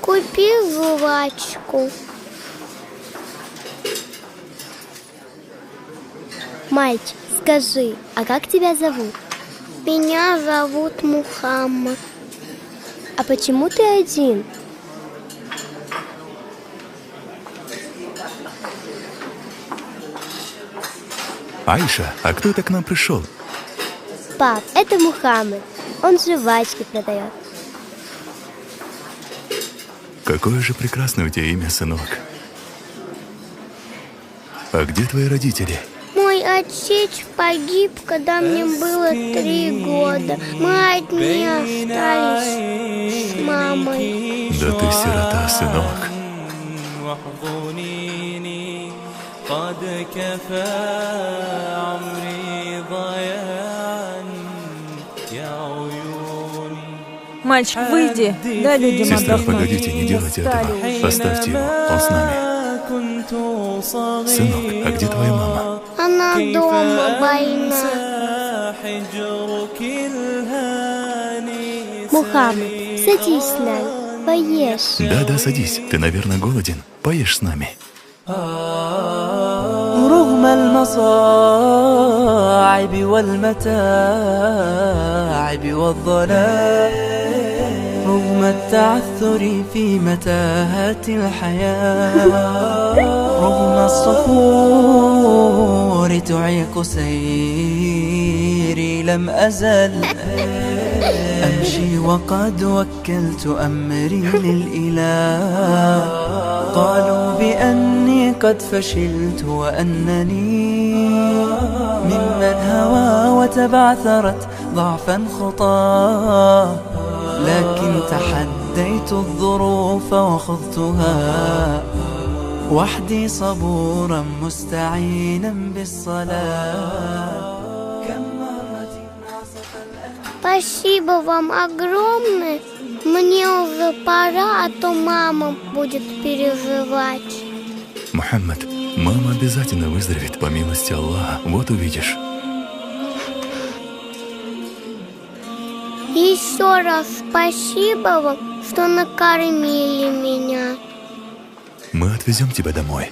купи жвачку. Мальчик, скажи, а как тебя зовут? Меня зовут Мухаммад. А почему ты один? Айша, а кто это к нам пришел? Пап, это Мухаммад. Он жвачки продает. Какое же прекрасное у тебя имя, сынок. А где твои родители? Мой отец погиб, когда мне было 3 года. Мы одни остались с мамой. Да ты сирота, сынок. Мальчик, выйди, дай людям Сестра, отдохнуть. погодите, не делайте этого. Оставьте его, он с нами. Сынок, а где твоя мама? Она дома больна. Мухаммад, садись с нами, поешь. Да, садись. Ты, наверное, голоден. Поешь с нами. رغم المصاعب والمتاعب والظلام، رغم التعثر في متاهات الحياة، رغم الصخور تعيق سيري، لم أزل أمشي وقد وكلت أمري للإله. قالوا بأني قد فشلت وأنني ممن هوى وتبعثرت ضعفا خطاه، لكن تحديت الظروف وخضتها وحدي صبورا مستعينا بالصلاة. Спасибо вам огромное. Мне уже пора, а то мама будет переживать. Мухаммад, мама обязательно выздоровеет по милости Аллаха. Вот увидишь. Еще раз спасибо вам, что накормили меня. Мы отвезем тебя домой.